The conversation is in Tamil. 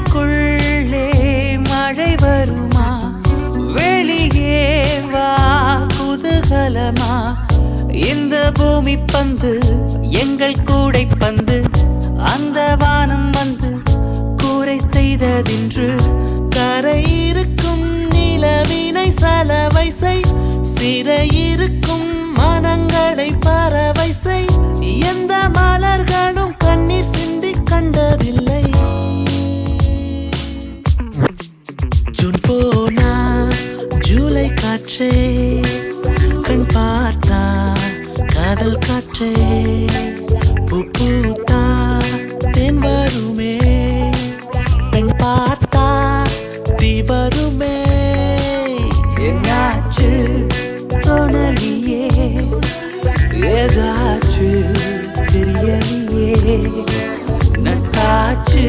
மண்ணுக்குள்ளே மழை வருமா வெளியே வா குதூகலமா இந்த பூமி பந்து எங்கள் கூடை பந்து அந்த வானம் வந்து கூரை செய்ததின்று கரையிருக்கும் நிலவினை சலவை செய் சிறையிருக்கும் மனங்களை பறவை செய் எந்த மலர்களும் கண்ணீர் சிந்தி கண்டதில்லை ஜூன் போனா ஜூலை காற்றே கண் பார்த்தா காதல் காற்றே பூ பூத்தா தென் வருமே பெண் பார்த்தா தீ வருமே என்னாச்சு தோணலியே ஏதாச்சு தெரியலையே நட்டாச்சு